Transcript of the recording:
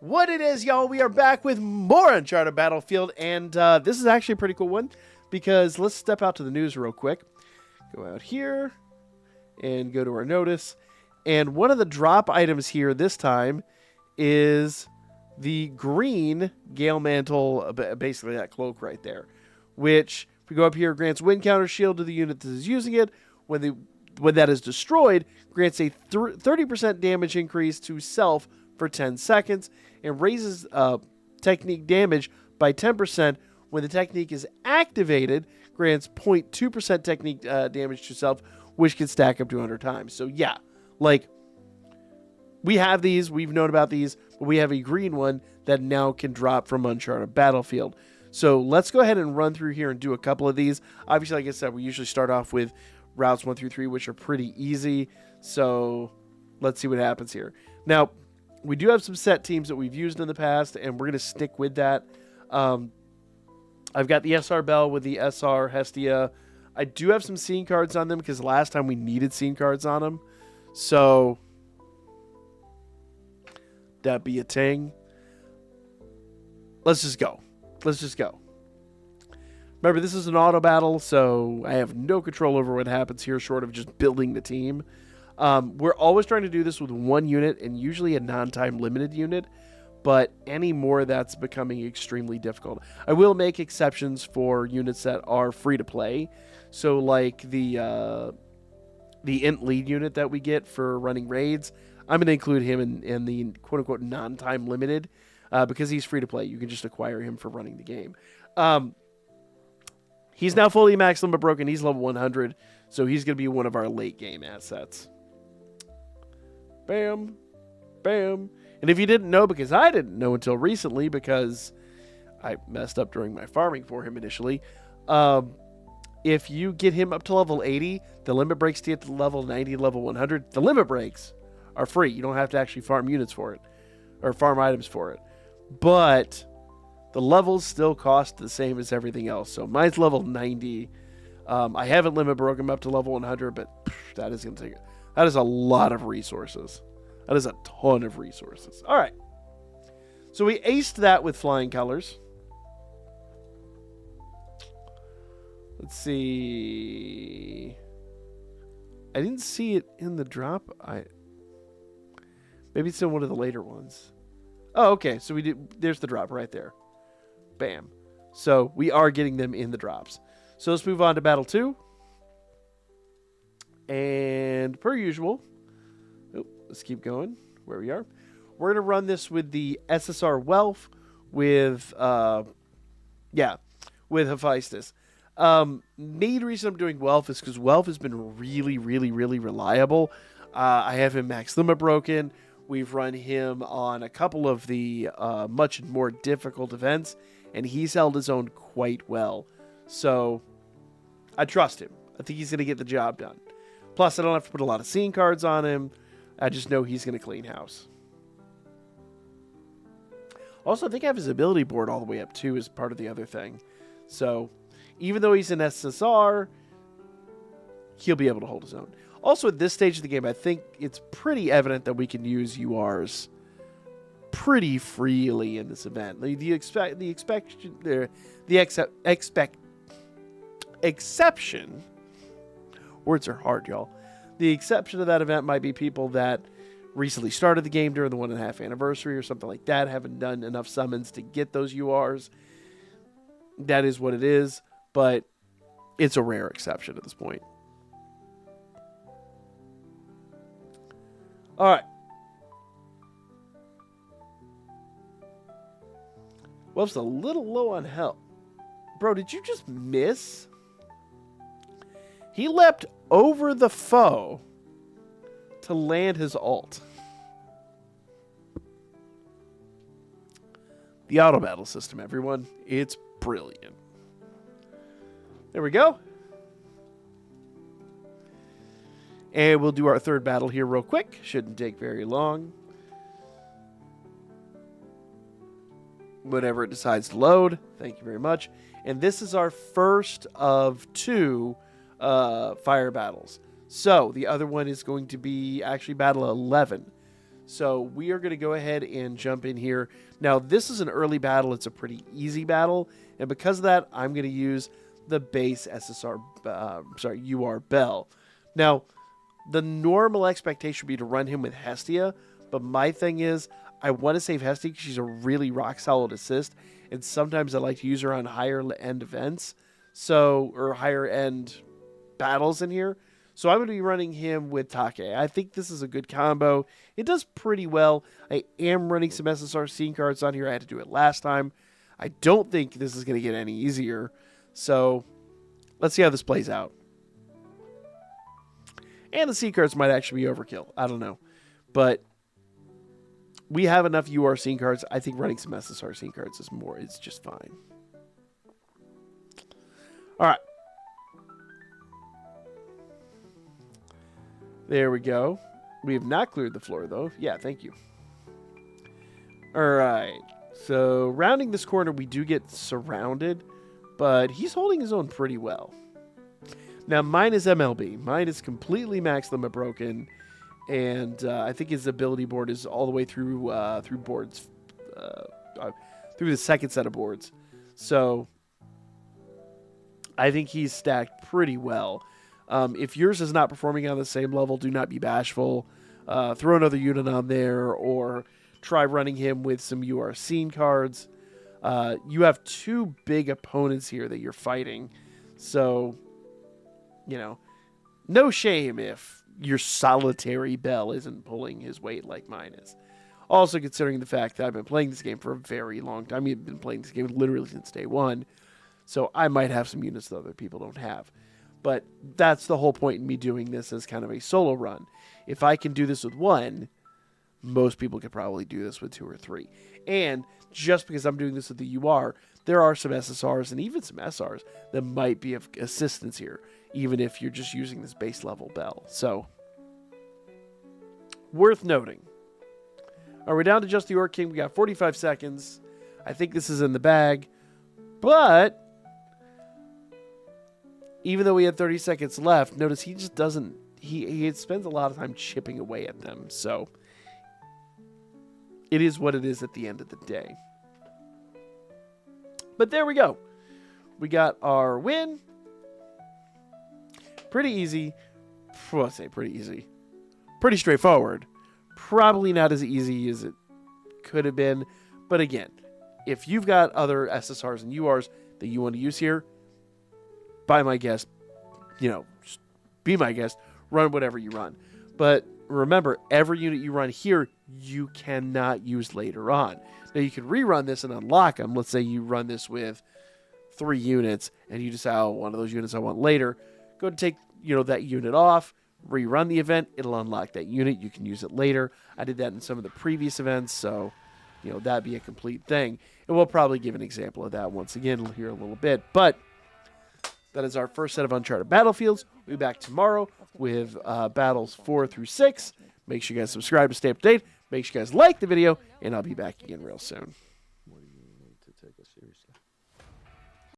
What it is, y'all, we are back with more Uncharted Battlefield, and this is actually a pretty cool one, because let's step out to the news real quick. Go out here, and go to our notice, and one of the drop items here this time is the green Gale Mantle, basically that cloak right there, which, if we go up here, grants wind counter shield to the unit that is using it. When that is destroyed, grants a 30% damage increase to self for 10 seconds, and raises technique damage by 10% when the technique is activated, grants 0.2% technique damage to self, which can stack up to 100 times. So yeah, like, we have these, we've known about these, but we have a green one that now can drop from Uncharted Battlefield. So let's go ahead and run through here and do a couple of these. Obviously, like I said, we usually start off with routes 1 through 3, which are pretty easy. So let's see what happens here. Now, we do have some set teams that we've used in the past, and we're going to stick with that. I've got the SR Bell with the SR Hestia. I do have some scene cards on them because last time we needed scene cards on them. So that be a ting. Let's just go. Let's just go. Remember, this is an auto battle, so I have no control over what happens here short of just building the team. We're always trying to do this with one unit and usually a non-time limited unit, but any more that's becoming extremely difficult. I will make exceptions for units that are free to play. So like the int lead unit that we get for running raids, I'm going to include him in the quote-unquote non-time limited because he's free to play. You can just acquire him for running the game. He's now fully max limit broken. He's level 100, so he's going to be one of our late game assets. Bam. Bam. And if you didn't know, because I didn't know until recently, because I messed up during my farming for him initially, if you get him up to level 80, the limit breaks to get to level 90, level 100. The limit breaks are free. You don't have to actually farm units for it, or farm items for it. But the levels still cost the same as everything else. So mine's level 90. I haven't limit broken him up to level 100, but that is going to take it. That is a lot of resources. That is a ton of resources. All right. So we aced that with flying colors. Let's see. I didn't see it in the drop. Maybe it's in one of the later ones. Oh, okay. So we did. There's the drop right there. Bam. So we are getting them in the drops. So let's move on to Battle 2. And per usual, let's keep going where we are. We're going to run this with the SSR Welf with Hephaestus. Main reason I'm doing Welf is because Welf has been really, really, really reliable. I have him max limit broken. We've run him on a couple of the much more difficult events, and he's held his own quite well. So I trust him. I think he's going to get the job done. Plus, I don't have to put a lot of scene cards on him. I just know he's going to clean house. Also, I think I have his ability board all the way up, too, as part of the other thing. So, even though he's an SSR, he'll be able to hold his own. Also, at this stage of the game, I think it's pretty evident that we can use URs pretty freely in this event. Exception. Words are hard, y'all. The exception to that event might be people that recently started the game during the 1.5 anniversary or something like that, haven't done enough summons to get those URs. That is what it is, but it's a rare exception at this point. All right. Well, it's a little low on health. Bro, did you just miss? He leapt over the foe to land his ult. The auto battle system, everyone. It's brilliant. There we go. And we'll do our third battle here real quick. Shouldn't take very long. Whenever it decides to load. Thank you very much. And this is our first of 2 fire battles. So the other one is going to be actually battle 11. So we are going to go ahead and jump in here. Now, this is an early battle. It's a pretty easy battle. And because of that, I'm going to use the base SSR, UR Bell. Now, the normal expectation would be to run him with Hestia. But my thing is, I want to save Hestia because she's a really rock-solid assist. And sometimes I like to use her on higher-end events. Or higher-end battles in here. So I'm going to be running him with Take. I think this is a good combo. It does pretty well. I am running some SSR scene cards on here. I had to do it last time. I don't think this is going to get any easier. So let's see how this plays out. And the scene cards might actually be overkill. I don't know. But we have enough UR scene cards. I think running some SSR scene cards is just fine. All right. There we go. We have not cleared the floor, though. Yeah, thank you. All right. So, rounding this corner, we do get surrounded, but he's holding his own pretty well. Now, mine is MLB. Mine is completely max limit broken, and I think his ability board is all the way through boards, through the second set of boards. So, I think he's stacked pretty well. If yours is not performing on the same level, do not be bashful. Throw another unit on there or try running him with some UR scene cards. You have two big opponents here that you're fighting. So, no shame if your solitary Bell isn't pulling his weight like mine is. Also considering the fact that I've been playing this game for a very long time. I've been playing this game literally since day one. So I might have some units that other people don't have. But that's the whole point in me doing this as kind of a solo run. If I can do this with one, most people could probably do this with 2 or 3. And just because I'm doing this with the UR, there are some SSRs and even some SRs that might be of assistance here, even if you're just using this base level Bell. So, worth noting. All right, we're down to just the Orc King. We got 45 seconds. I think this is in the bag. But even though we had 30 seconds left, notice he just doesn't, he spends a lot of time chipping away at them. So it is what it is at the end of the day. But there we go. We got our win. Pretty easy. Well, I say pretty easy. Pretty straightforward. Probably not as easy as it could have been. But again, if you've got other SSRs and URs that you want to use here, buy my guest, just be my guest, run whatever you run. But remember, every unit you run here, you cannot use later on. Now, you can rerun this and unlock them. Let's say you run this with 3 units, and you decide, one of those units I want later. Go and take, that unit off, rerun the event. It'll unlock that unit. You can use it later. I did that in some of the previous events, so, that'd be a complete thing. And we'll probably give an example of that once again here in a little bit. But that is our first set of Uncharted Battlefields. We'll be back tomorrow with battles 4 through 6. Make sure you guys subscribe to stay up to date. Make sure you guys like the video, and I'll be back again real soon.